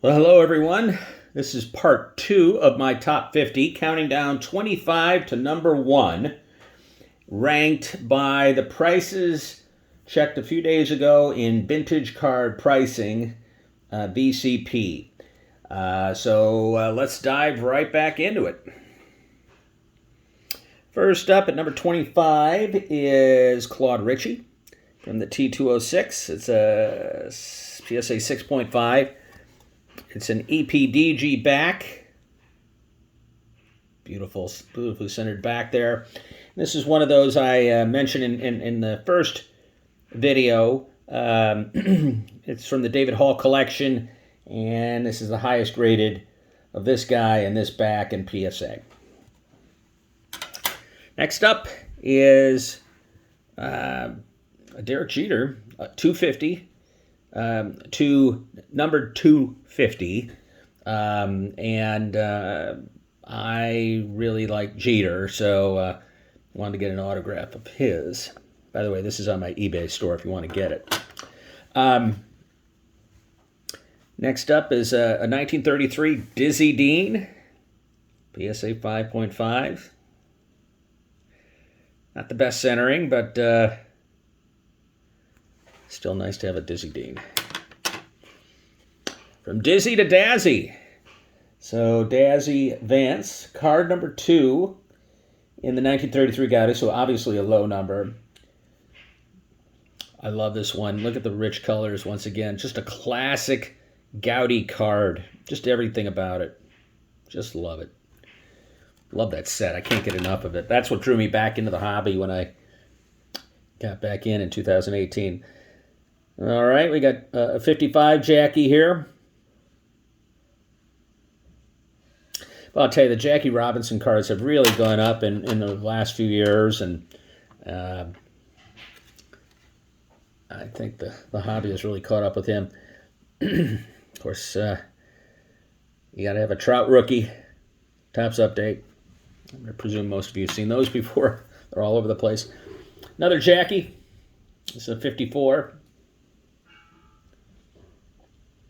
Well, hello everyone. This is part 2 of my top 50, counting down 25 to number 1, ranked by the prices checked a few days ago in Vintage Card Pricing, VCP. So let's dive right back into it. First up at number 25 is Claude Ritchie from the T206. It's a PSA 6.5. It's an EPDG back. Beautifully centered back there. This is one of those I mentioned in the first video. It's from the David Hall collection, and this is the highest rated of this guy and this back in PSA. Next up is Derek Jeter, 250. To number 250, and I really like Jeter, so wanted to get an autograph of his. By the way, this is on my eBay store if you want to get it. Next up is a 1933 Dizzy Dean, PSA 5.5. Not the best centering, but still nice to have a Dizzy Dean. From Dizzy to Dazzy. So Dazzy Vance, card number 2 in the 1933 Gaudy, so obviously a low number. I love this one. Look at the rich colors once again. Just a classic Gaudy card. Just everything about it. Just love it. Love that set. I can't get enough of it. That's what drew me back into the hobby when I got back in 2018. All right, we got a 55 Jackie here. Well, I'll tell you, the Jackie Robinson cards have really gone up in the last few years, and I think the hobby has really caught up with him. Of course, you got to have a Trout rookie, Topps update. I presume most of you have seen those before. They're all over the place. Another Jackie. This is a 54.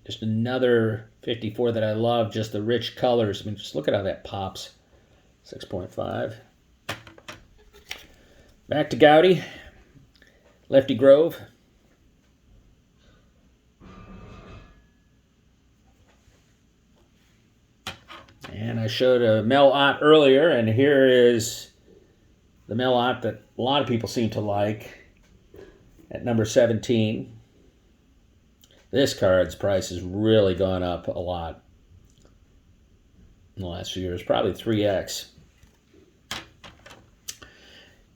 Just another 54 that I love, just the rich colors. I mean, just look at how that pops. 6.5. Back to Gaudy. Lefty Grove. And I showed a Mel Ott earlier, and here is the Mel Ott that a lot of people seem to like at number 17. This card's price has really gone up a lot in the last few years, probably 3x.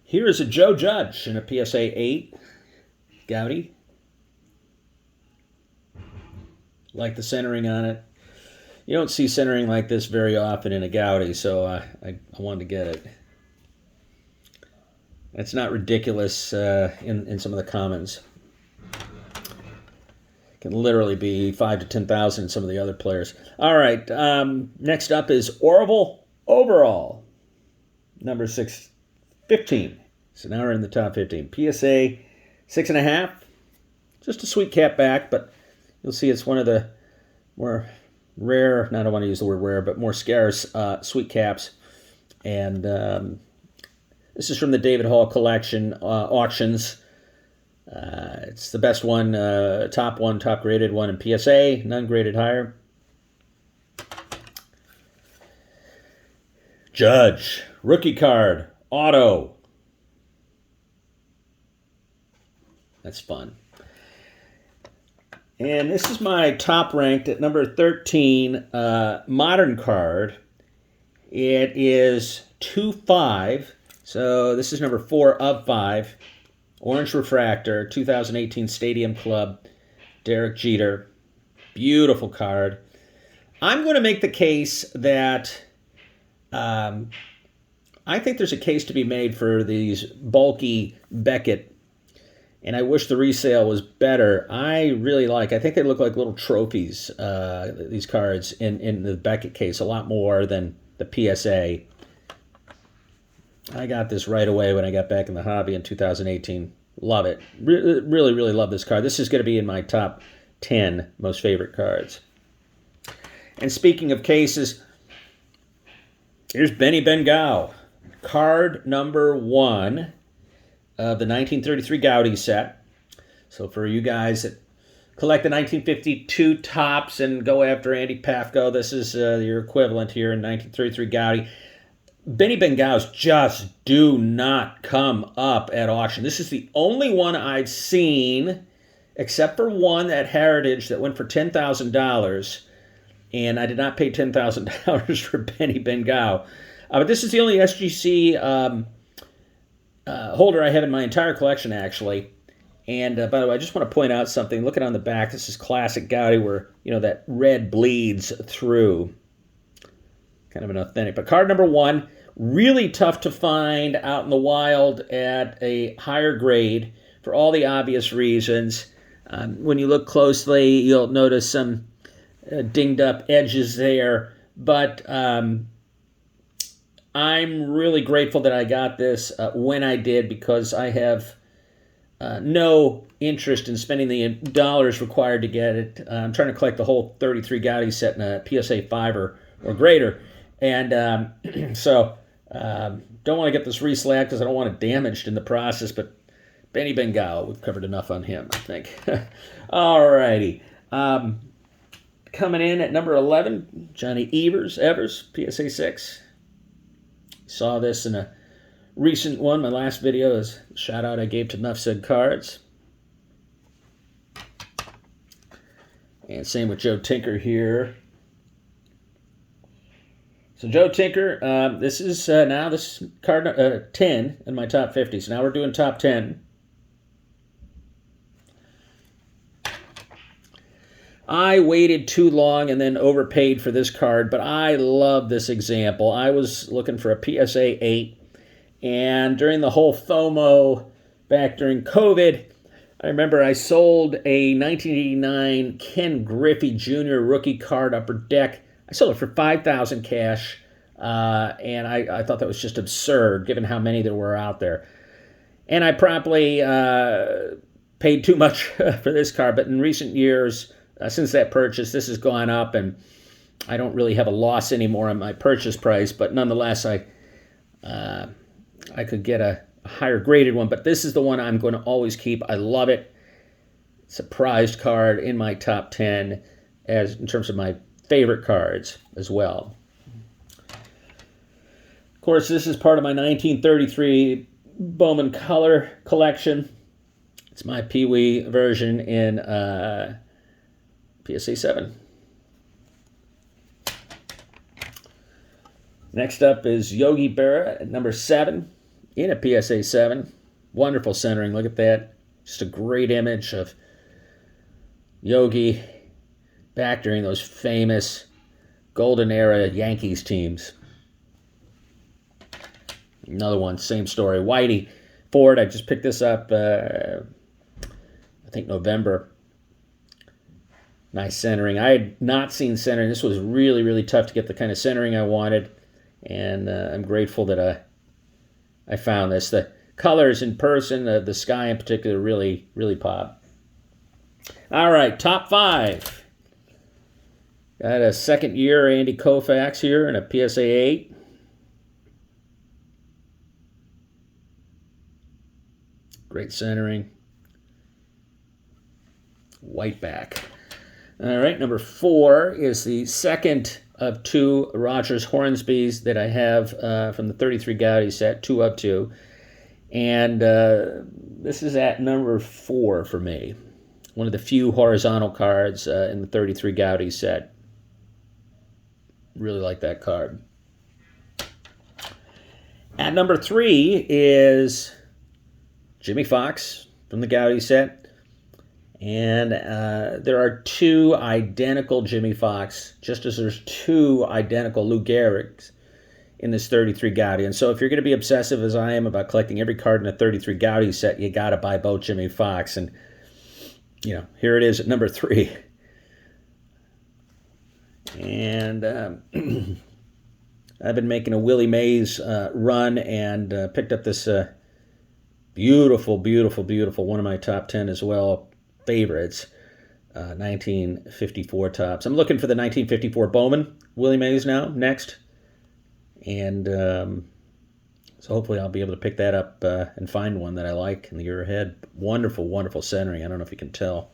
Here is a Joe Judge in a PSA 8 Gaudy. Like the centering on it. You don't see centering like this very often in a Gaudy, so I wanted to get it. It's not ridiculous in some of the comments. Can literally be 5 to 10,000 in some of the other players. All right, next up is Orville Overall, number 615. So now we're in the top 15. PSA 6.5. Just a sweet cap back, but you'll see it's one of the more rare, I don't want to use the word rare, but more scarce sweet caps. And this is from the David Hall collection auctions. It's the best one, top graded one in PSA, none graded higher. Judge, rookie card, auto. That's fun. And this is my top ranked at number 13 modern card. It is 2.5, so this is number 4 of 5. Orange Refractor, 2018 Stadium Club, Derek Jeter. Beautiful card. I'm going to make the case that I think there's a case to be made for these bulky Beckett, and I wish the resale was better. I think they look like little trophies, these cards, in the Beckett case, a lot more than the PSA. I got this right away when I got back in the hobby in 2018. Love it. Really, really love this card. This is going to be in my top 10 most favorite cards. And speaking of cases, here's Benny Bengao, card number 1 of the 1933 Goudey set. So for you guys that collect the 1952 tops and go after Andy Pafko, this is your equivalent here in 1933 Goudey. Benny Bengaos just do not come up at auction. This is the only one I've seen, except for one at Heritage that went for $10,000, and I did not pay $10,000 for Benny Bengao. But this is the only SGC holder I have in my entire collection, actually. And by the way, I just want to point out something. Looking on the back, this is classic Goudey where, that red bleeds through. Kind of an authentic. But card number 1, really tough to find out in the wild at a higher grade for all the obvious reasons. When you look closely, you'll notice some dinged up edges there. But I'm really grateful that I got this when I did, because I have no interest in spending the dollars required to get it. I'm trying to collect the whole 33 Goudey set in a PSA 5 or greater. And so don't want to get this reslagged because I don't want it damaged in the process. But Benny Bengao, we've covered enough on him, I think. All righty. Coming in at number 11, Johnny Evers, PSA 6. Saw this in a recent one. My last video is a shout out I gave to Nuff Said Cards. And same with Joe Tinker here. So Joe Tinker, this is now this card 10 in my top 50. So now we're doing top 10. I waited too long and then overpaid for this card, but I love this example. I was looking for a PSA 8, and during the whole FOMO back during COVID, I remember I sold a 1989 Ken Griffey Jr. rookie card Upper Deck. I sold it for $5,000 cash, and I thought that was just absurd given how many there were out there. And I promptly paid too much for this card, but in recent years, since that purchase, this has gone up, and I don't really have a loss anymore on my purchase price, but nonetheless, I could get a higher graded one, but this is the one I'm going to always keep. I love it. It's a prized card in my top 10 as in terms of my favorite cards as well. Of course, this is part of my 1933 Bowman Color collection. It's my Pee Wee version in PSA 7. Next up is Yogi Berra at number 7 in a PSA 7. Wonderful centering. Look at that. Just a great image of Yogi back during those famous golden era Yankees teams. Another one, same story. Whitey Ford. I just picked this up, I think November. Nice centering. I had not seen centering. This was really, really tough to get the kind of centering I wanted, and I'm grateful that I found this. The colors in person, the sky in particular, really, really pop. All right, top 5. Got a second year Andy Koufax here in a PSA 8. Great centering. White back. All right, number 4 is the second of 2 Rogers Hornsbys that I have from the 33 Goudey set, 2 of 2. And this is at number 4 for me. One of the few horizontal cards in the 33 Goudey set. Really like that card. At number 3 is Jimmy Fox from the Goudey set. And there are 2 identical Jimmy Fox, just as there's 2 identical Lou Gehrig's in this 33 Goudey. And so if you're going to be obsessive as I am about collecting every card in a 33 Goudey set, you got to buy both Jimmy Fox. And, here it is at number 3. And I've been making a Willie Mays run and picked up this beautiful, beautiful, beautiful, one of my top 10 as well, favorites. 1954 Topps. I'm looking for the 1954 Bowman Willie Mays now, next. And so hopefully I'll be able to pick that up and find one that I like in the year ahead. Wonderful, wonderful centering. I don't know if you can tell.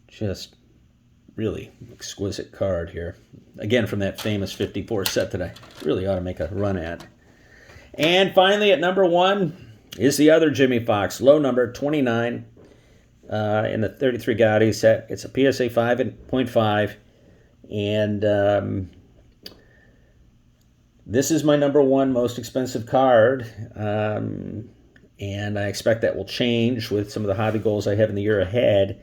Just really exquisite card here. Again, from that famous 54 set that I really ought to make a run at. And finally, at number 1 is the other Jimmie Foxx, low number 29 in the 33 Gotti set. It's a PSA 5.5. And this is my number 1 most expensive card. And I expect that will change with some of the hobby goals I have in the year ahead.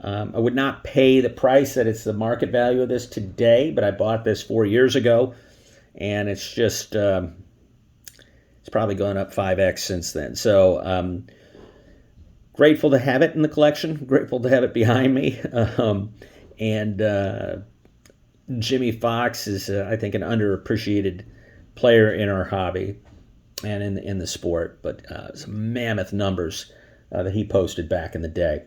I would not pay the price that it's the market value of this today, but I bought this 4 years ago, and it's just, it's probably gone up 5x since then. So grateful to have it in the collection, grateful to have it behind me. Jimmie Foxx is, I think, an underappreciated player in our hobby and in the sport, but some mammoth numbers that he posted back in the day.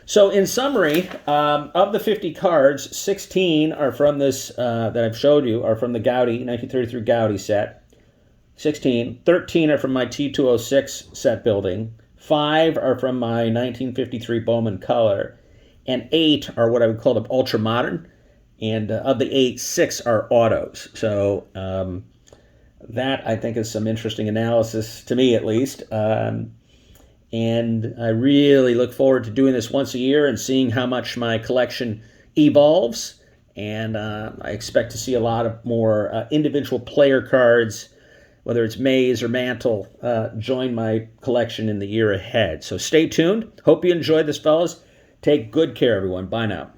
So in summary, of the 50 cards, 16 are from this, that I've showed you, are from the Gotti, 1933 Gotti set. 16. 13 are from my T206 set building. 5 are from my 1953 Bowman Color. And 8 are what I would call the ultra modern. And of the 8, 6 are autos. So that, I think, is some interesting analysis, to me at least. And I really look forward to doing this once a year and seeing how much my collection evolves. And I expect to see a lot of more individual player cards, whether it's Mays or Mantle, join my collection in the year ahead. So stay tuned. Hope you enjoyed this, fellas. Take good care, everyone. Bye now.